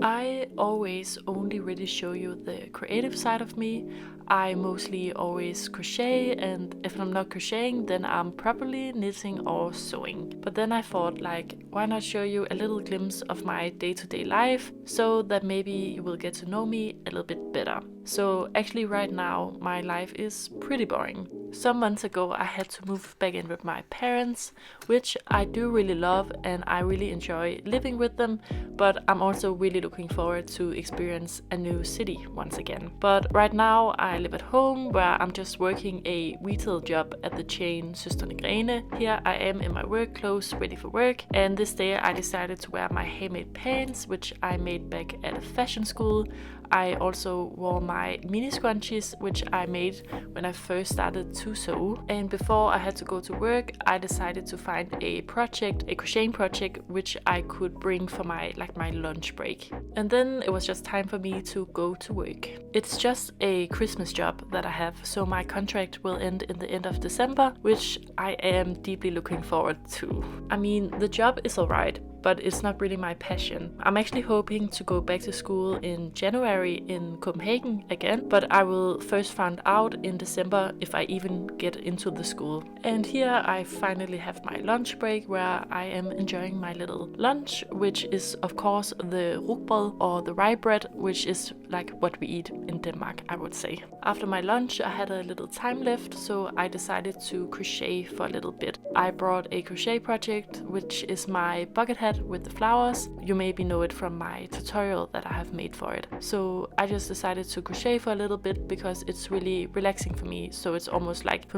I always only really show you the creative side of me. I mostly always crochet, and if I'm not crocheting, then I'm probably knitting or sewing. But then I thought, like, why not show you a little glimpse of my day-to-day life so that maybe you will get to know me a little bit better. So actually right now my life is pretty boring. Some months ago I had to move back in with my parents, which I do really love and I really enjoy living with them, but I'm also really looking forward to experience a new city once again. But right now I live at home, where I'm just working a retail job at the chain Søstrene Grene. Here I am in my work clothes ready for work, and this day I decided to wear my handmade pants, which I made back at a fashion school. I also wore my mini scrunchies, which I made when I first started to sew. And before I had to go to work, I decided to find a crocheting project, which I could bring for my lunch break. And then it was just time for me to go to work. It's just a Christmas job that I have, so my contract will end in the end of December, which I am deeply looking forward to. I mean, the job is alright, but it's not really my passion. I'm actually hoping to go back to school in January in Copenhagen again, but I will first find out in December if I even get into the school. And here I finally have my lunch break, where I am enjoying my little lunch, which is of course the rugbrød or the rye bread, which is like what we eat in Denmark, I would say. After my lunch I had a little time left, so I decided to crochet for a little bit. I brought a crochet project, which is my bucket hat with the flowers. You maybe know it from my tutorial that I have made for it. So I just decided to crochet for a little bit because it's really relaxing for me. So it's almost like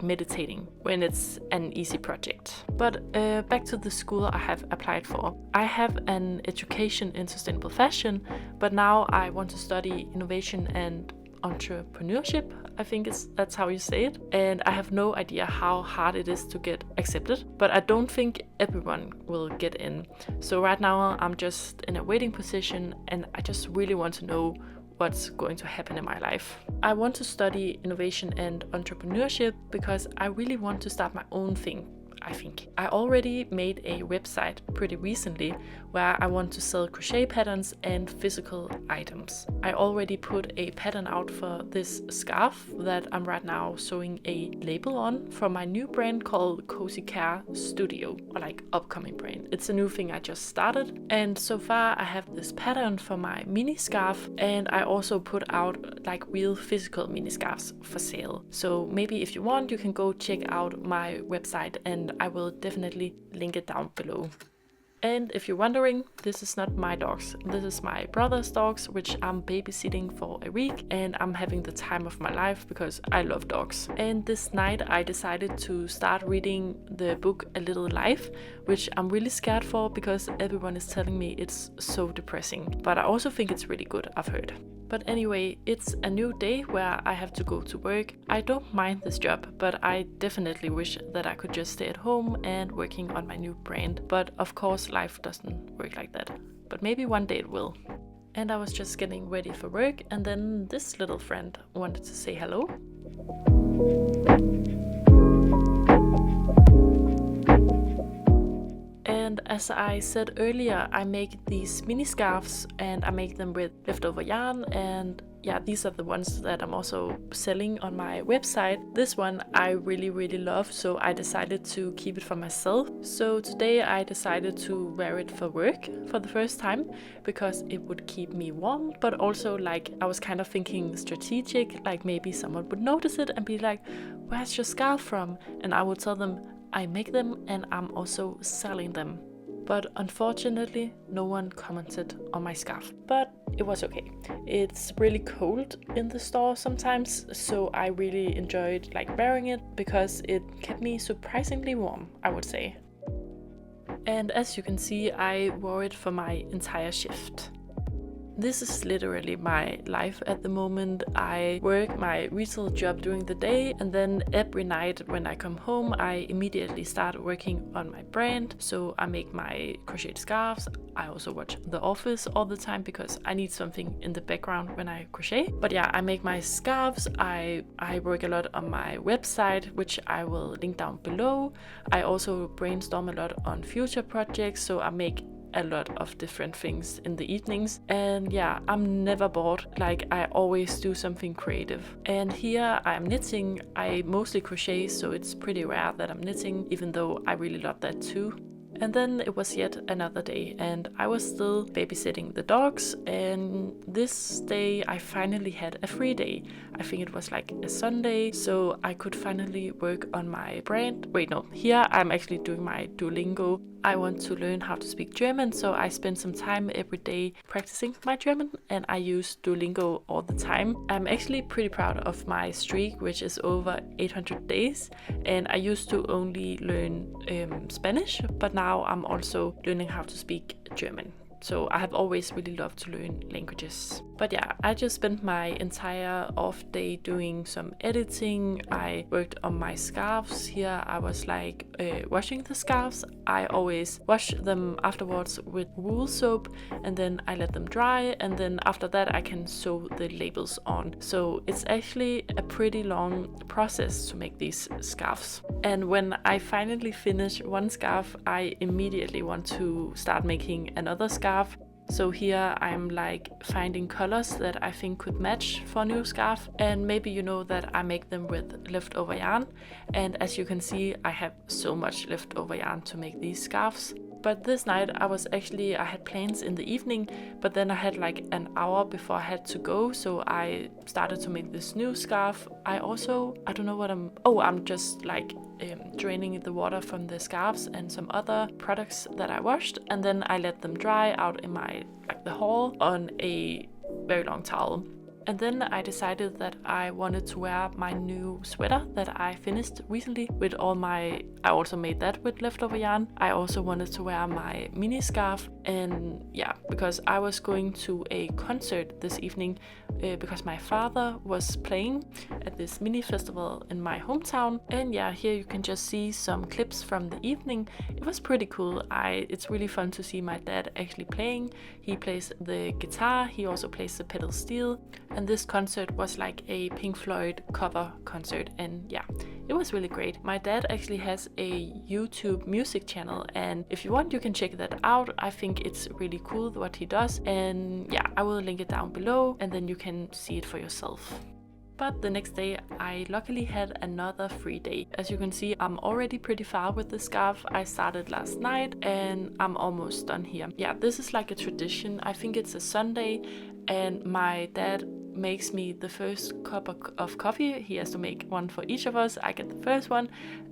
meditating when it's an easy project. But back to the school I have applied for. I have an education in sustainable fashion, but now I want to study innovation and entrepreneurship, I think that's how you say it. And I have no idea how hard it is to get accepted, but I don't think everyone will get in. So right now I'm just in a waiting position, and I just really want to know what's going to happen in my life. I want to study innovation and entrepreneurship because I really want to start my own thing. I think I already made a website pretty recently where I want to sell crochet patterns and physical items. I already put a pattern out for this scarf that I'm right now sewing a label on for my new brand called Cozy Care Studio, or like upcoming brand. It's a new thing I just started, and so far I have this pattern for my mini scarf, and I also put out like real physical mini scarves for sale. So maybe if you want, you can go check out my website, and I will definitely link it down below. And if you're wondering, this is not my dogs. This is my brother's dogs, which I'm babysitting for a week, and I'm having the time of my life because I love dogs. And this night I decided to start reading the book A Little Life, which I'm really scared for because everyone is telling me it's so depressing. But I also think it's really good, I've heard. But anyway, it's a new day where I have to go to work. I don't mind this job, but I definitely wish that I could just stay at home and working on my new brand. But of course, life doesn't work like that. But maybe one day it will. And I was just getting ready for work, and then this little friend wanted to say hello. And as I said earlier, I make these mini scarves, and I make them with leftover yarn, and yeah, these are the ones that I'm also selling on my website. This one I really love, so I decided to keep it for myself. So today I decided to wear it for work for the first time because it would keep me warm, but also like I was kind of thinking strategic, like maybe someone would notice it and be like, where's your scarf from? And I would tell them I make them and I'm also selling them. But unfortunately, no one commented on my scarf. But it was okay. It's really cold in the store sometimes, so I really enjoyed like wearing it because it kept me surprisingly warm, I would say. And as you can see, I wore it for my entire shift. This is literally my life at the moment. I work my retail job during the day, and then every night when I come home, I immediately start working on my brand. So I make my crocheted scarves. I also watch The Office all the time because I need something in the background when I crochet. But yeah, I make my scarves. I work a lot on my website, which I will link down below. I also brainstorm a lot on future projects, so I make a lot of different things in the evenings. And yeah, I'm never bored, like I always do something creative. And here I'm knitting. I mostly crochet, so it's pretty rare that I'm knitting, even though I really love that too. And then it was yet another day and I was still babysitting the dogs, and this day I finally had a free day. I think it was like a Sunday, so I could finally work on my brand. Wait, no, here I'm actually doing my Duolingo. I want to learn how to speak German, so I spend some time every day practicing my German, and I use Duolingo all the time. I'm actually pretty proud of my streak, which is over 800 days, and I used to only learn Spanish, but now I'm also learning how to speak German. So I have always really loved to learn languages. But yeah, I just spent my entire off day doing some editing. I worked on my scarves. Here I was like washing the scarves. I always wash them afterwards with wool soap, and then I let them dry, and then after that I can sew the labels on. So it's actually a pretty long process to make these scarves. And when I finally finish one scarf, I immediately want to start making another scarf. So here I'm like finding colors that I think could match for a new scarf, and maybe you know that I make them with leftover yarn, and as you can see I have so much leftover yarn to make these scarves. But this night I had plans in the evening, but then I had like an hour before I had to go, so I started to make this new scarf. I'm just like draining the water from the scarves and some other products that I washed, and then I let them dry out in the hall on a very long towel. And then I decided that I wanted to wear my new sweater that I finished recently with I also made that with leftover yarn. I also wanted to wear my mini scarf, and yeah, because I was going to a concert this evening because my father was playing at this mini festival in my hometown. And yeah, here you can just see some clips from the evening. It was pretty cool. It's really fun to see my dad actually playing. He plays the guitar, he also plays the pedal steel. And this concert was like a Pink Floyd cover concert, and yeah, it was really great. My dad actually has a YouTube music channel, and if you want you can check that out. I think it's really cool what he does, and yeah, I will link it down below and then you can see it for yourself. But the next day I luckily had another free day. As you can see, I'm already pretty far with the scarf. I started last night and I'm almost done here. Yeah, this is like a tradition. I think it's a Sunday and my dad makes me the first cup of coffee. He has to make one for each of us. I get the first one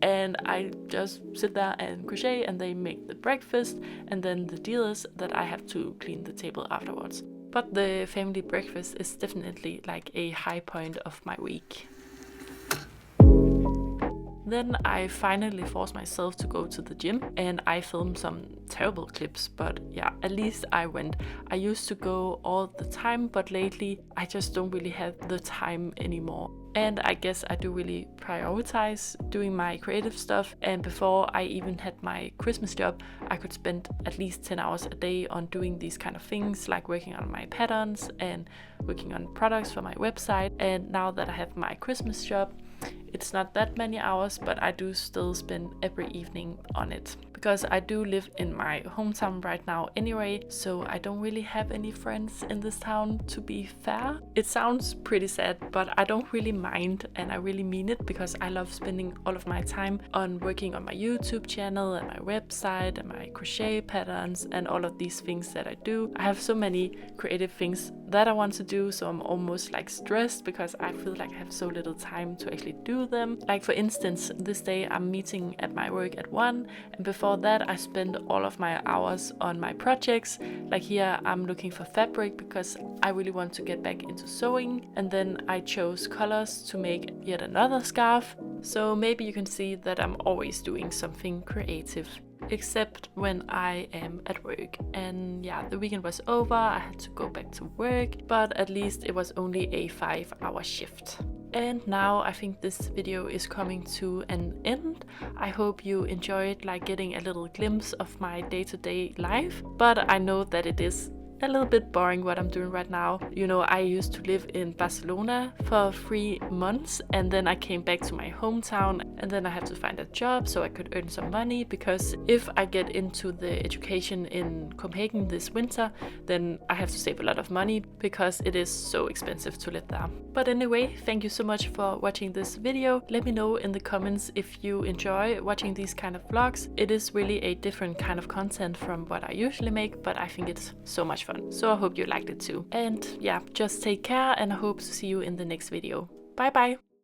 and I just sit there and crochet, and they make the breakfast, and then the deal is that I have to clean the table afterwards. But the family breakfast is definitely like a high point of my week. Then I finally forced myself to go to the gym, and I filmed some terrible clips, but yeah, at least I went. I used to go all the time, but lately I just don't really have the time anymore. And I guess I do really prioritize doing my creative stuff, and before I even had my Christmas job, I could spend at least 10 hours a day on doing these kind of things, like working on my patterns and working on products for my website. And now that I have my Christmas job, it's not that many hours, but I do still spend every evening on it. Because I do live in my hometown right now anyway, so I don't really have any friends in this town, to be fair. It sounds pretty sad, but I don't really mind, and I really mean it, because I love spending all of my time on working on my YouTube channel and my website and my crochet patterns and all of these things that I do. I have so many creative things that I want to do, so I'm almost like stressed because I feel like I have so little time to actually do them. Like for instance, this day I'm meeting at my work at 1, and before that I spend all of my hours on my projects. Like here I'm looking for fabric because I really want to get back into sewing, and then I chose colors to make yet another scarf. So maybe you can see that I'm always doing something creative, except when I am at work. And yeah, the weekend was over, I had to go back to work, but at least it was only a 5-hour shift. And now I think this video is coming to an end. I hope you enjoyed like getting a little glimpse of my day-to-day life, but I know that it is a little bit boring what I'm doing right now. You know, I used to live in Barcelona for 3 months, and then I came back to my hometown, and then I have to find a job so I could earn some money, because if I get into the education in Copenhagen this winter, then I have to save a lot of money because it is so expensive to live there. But anyway, thank you so much for watching this video. Let me know in the comments if you enjoy watching these kind of vlogs. It is really a different kind of content from what I usually make, but I think it's so much fun. So I hope you liked it too. And yeah, just take care, and I hope to see you in the next video. Bye bye!